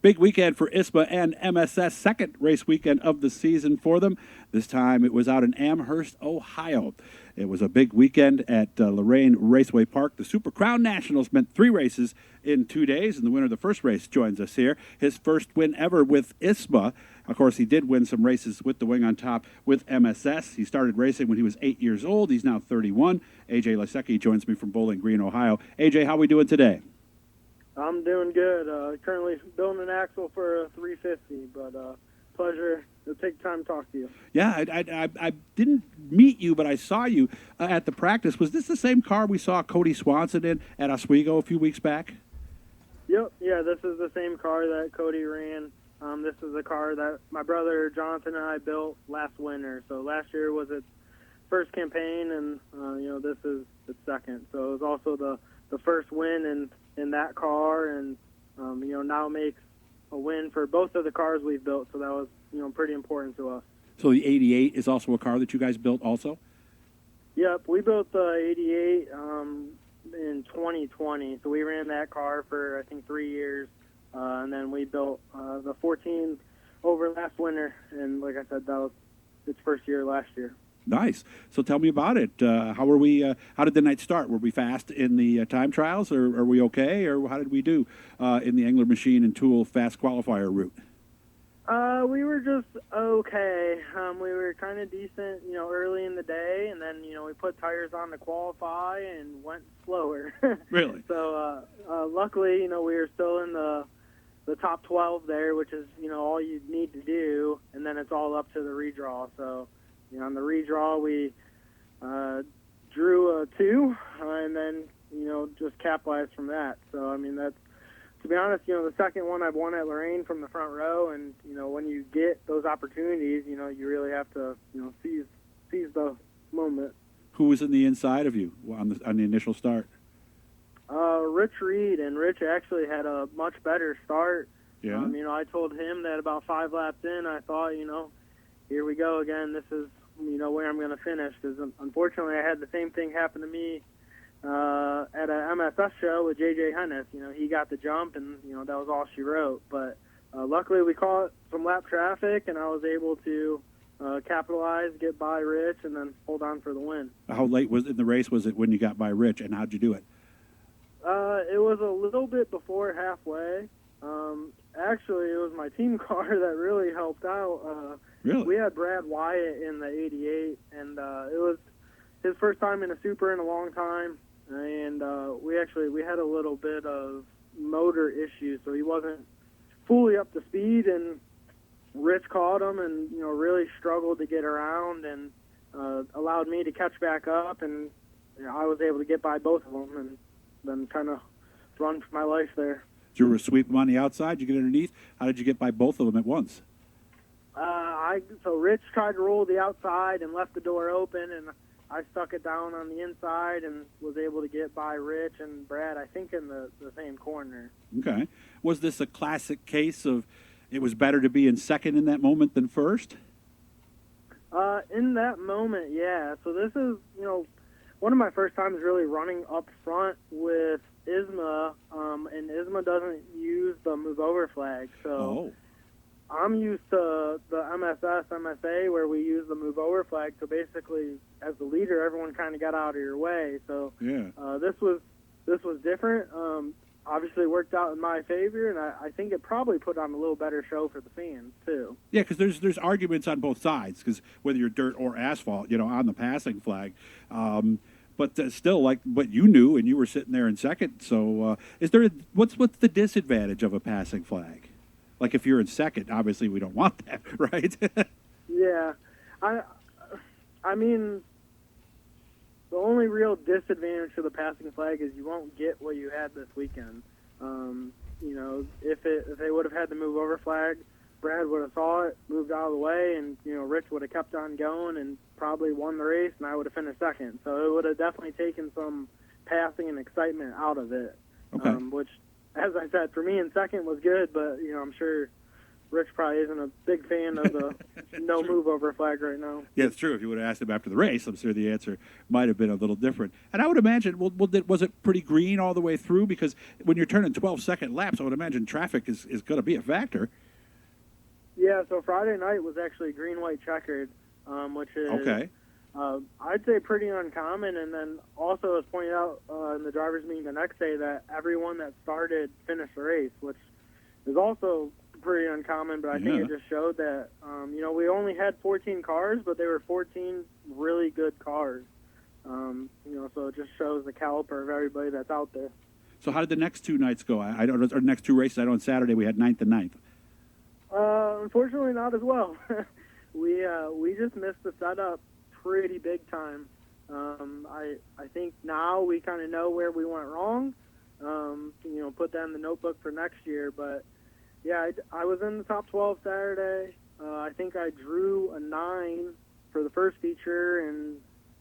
Big weekend for ISMA and MSS, second race weekend of the season for them. This time it was out in Amherst, Ohio. It was a big weekend at Lorain Raceway Park. The Super Crown Nationals meant 3 races in 2 days, and the winner of the first race joins us here. His first win ever with ISMA. Of course, he did win some races with the wing on top with MSS. He started racing when he was 8 years old. He's now 31. AJ Lesiecki joins me from Bowling Green, Ohio. AJ, how are we doing today? I'm doing good. Currently building an axle for a 350, but pleasure to take time to talk to you. Yeah, I didn't meet you, but I saw you at the practice. Was this the same car we saw Cody Swanson in at Oswego a few weeks back? Yep, yeah, this is the same car that Cody ran. This is a car that my brother Jonathan and I built last winter. So last year was its first campaign, and this is its second. So it was also the first win in that car, and now makes a win for both of the cars we've built. So that was pretty important to us. So the 88 is also a car that you guys built also? Yep, we built the 88 in 2020. So we ran that car for I think 3 years. And then we built the 14 over last winter, and like I said, that was its first year last year. Nice. So tell me about it. How were we? How did the night start? Were we fast in the time trials, or are we okay? Or how did we do in the Engler Machine and Tool fast qualifier route? We were just okay. We were kind of decent, early in the day, and then we put tires on to qualify and went slower. Really? So luckily, we were still in the top 12 there, which is all you need to do, and then it's all up to the redraw. So on the redraw we drew a 2, and then just capitalized from that. So I mean, that's, to be honest, the second one I've won at Lorain from the front row, and when you get those opportunities, you really have to seize the moment. Who was in the inside of you on the initial start? Rich Reed, and Rich actually had a much better start. Yeah. I told him that about 5 laps in, I thought, here we go again. This is where I'm going to finish, because unfortunately I had the same thing happen to me at a MSS show with J.J. Hennis. He got the jump, and that was all she wrote. But luckily we caught some lap traffic, and I was able to capitalize, get by Rich, and then hold on for the win. How late was in the race was it when you got by Rich, and how'd you do it? It was a little bit before halfway. Actually, it was my team car that really helped out. Really? We had Brad Wyatt in the 88, and it was his first time in a Super in a long time. And we had a little bit of motor issues, so he wasn't fully up to speed. And Rich caught him, and really struggled to get around, and allowed me to catch back up, and I was able to get by both of them, and then kind of run for my life there. Did you sweep them on the outside? Did you get underneath? How did you get by both of them at once? So Rich tried to roll the outside and left the door open, and I stuck it down on the inside and was able to get by Rich and Brad, I think, in the same corner. Okay. Was this a classic case of it was better to be in second in that moment than first? In that moment, yeah. So this is, one of my first times really running up front with ISMA, and ISMA doesn't use the move over flag. So I'm used to the MSS, MSA, where we use the move over flag. So basically, as the leader, everyone kind of got out of your way. So yeah. This was different. Obviously worked out in my favor, and I think it probably put on a little better show for the fans too. Yeah, because there's arguments on both sides, because whether you're dirt or asphalt, on the passing flag. But still, like what you knew, and you were sitting there in second. So what's the disadvantage of a passing flag? Like if you're in second, obviously we don't want that, right? Yeah, I mean, the only real disadvantage to the passing flag is you won't get what you had this weekend. If they would have had the move over flag, Brad would have saw it, moved out of the way, and Rich would have kept on going and probably won the race, and I would have finished second. So it would have definitely taken some passing and excitement out of it. Okay. Which, as I said, for me in second was good, but I'm sure Rich probably isn't a big fan of the no move over flag right now. Yeah, it's true. If you would have asked him after the race, I'm sure the answer might have been a little different. And I would imagine, was it pretty green all the way through? Because when you're turning 12-second laps, I would imagine traffic is going to be a factor. Yeah, so Friday night was actually green, white, checkered, which is, Okay. I'd say pretty uncommon. And then also, as pointed out in the driver's meeting the next day, that everyone that started finished the race, which is also pretty uncommon, but I think it just showed that, we only had 14 cars, but they were 14 really good cars. So it just shows the caliber of everybody that's out there. So how did the next two nights go? I don't, or next two races. I know on Saturday we had 9th and 9th. Unfortunately, not as well. We just missed the setup pretty big time. I think now we kind of know where we went wrong. Put that in the notebook for next year, but yeah, I was in the top 12 Saturday. I think I drew a 9 for the first feature, and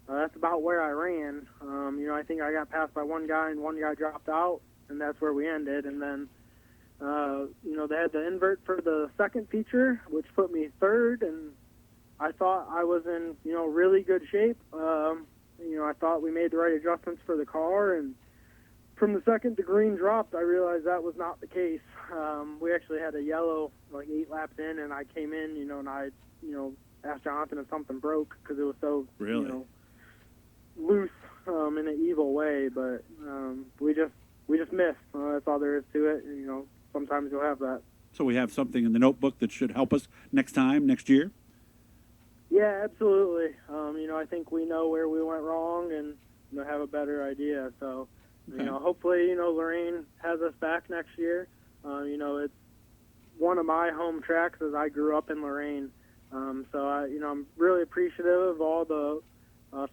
that's about where I ran. I think I got passed by one guy, and one guy dropped out, and that's where we ended. And then, they had the invert for the second feature, which put me third, and I thought I was in, really good shape. I thought we made the right adjustments for the car, and from the second the green dropped, I realized that was not the case. We actually had a yellow like 8 laps in, and I came in, and I, asked Jonathan if something broke because it was so, loose in an evil way. But we just missed. That's all there is to it. Sometimes you'll have that. So we have something in the notebook that should help us next year? Yeah, absolutely. I think we know where we went wrong and have a better idea. So, hopefully, Lorain has us back next year. It's one of my home tracks as I grew up in Lorain. So, I'm really appreciative of all the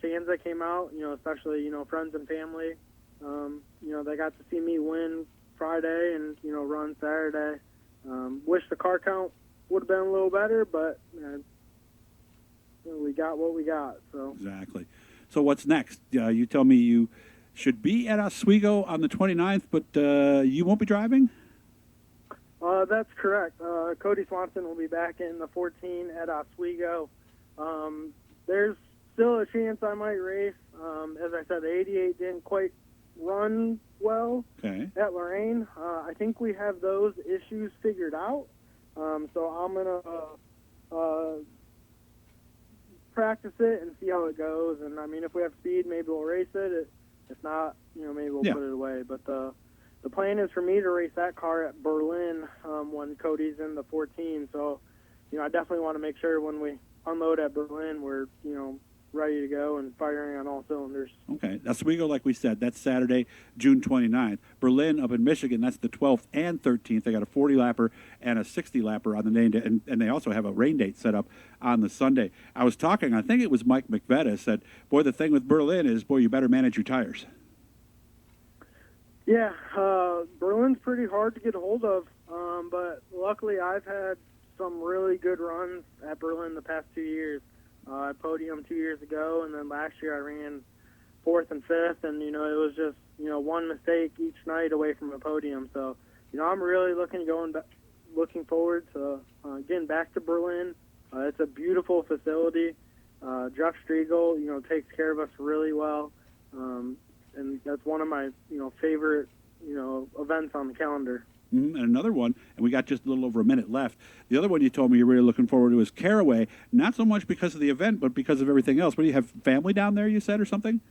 fans that came out, especially, friends and family. They got to see me win Friday and, run Saturday. Wish the car count would have been a little better, but we got what we got. So Exactly. So what's next? You tell me you should be at Oswego on the 29th, but you won't be driving? That's correct. Cody Swanson will be back in the 14 at Oswego. There's still a chance I might race. As I said, the 88 didn't quite run well at Lorain. I think we have those issues figured out. So I'm going to practice it and see how it goes. And, if we have speed, maybe we'll race it. If not, maybe we'll put it away. But the plan is for me to race that car at Berlin when Cody's in the 14. So, I definitely want to make sure when we unload at Berlin, we're, ready to go and firing on all cylinders. Okay. Oswego, like we said, that's Saturday, June 29th. Berlin up in Michigan, that's the 12th and 13th. They got a 40-lapper and a 60-lapper on the name day, and they also have a rain date set up on the Sunday. I was talking, I think it was Mike McVetta said, boy, the thing with Berlin is, boy, you better manage your tires. Yeah, Berlin's pretty hard to get a hold of, but luckily I've had some really good runs at Berlin the past 2 years. I podiumed 2 years ago, and then last year I ran 4th and 5th, and, it was just, one mistake each night away from a podium. So, I'm really looking forward to getting back to Berlin. It's a beautiful facility. Jeff Striegel, takes care of us really well, and that's one of my, favorite, events on the calendar. And another one, and we got just a little over a minute left. The other one you told me you're really looking forward to is Caraway, not so much because of the event, but because of everything else. What do you have, family down there, you said, or something?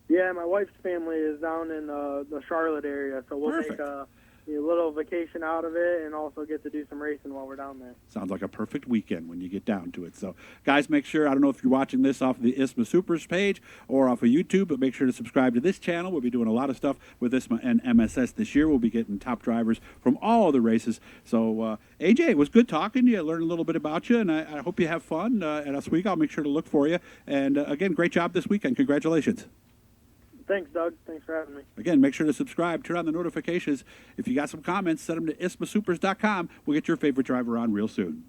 Yeah, my wife's family is down in the Charlotte area, so we'll take a little vacation out of it and also get to do some racing while we're down there. Sounds like a perfect weekend when you get down to it. So, guys, make sure, I don't know if you're watching this off the ISMA Supers page or off of YouTube, but make sure to subscribe to this channel. We'll be doing a lot of stuff with ISMA and MSS this year. We'll be getting top drivers from all of the races. So, AJ, it was good talking to you. I learned a little bit about you, and I hope you have fun at Oswego. I'll make sure to look for you. And, again, great job this weekend. Congratulations. Thanks, Doug. Thanks for having me. Again, make sure to subscribe, turn on the notifications. If you got some comments, send them to ismasupers.com. We'll get your favorite driver on real soon.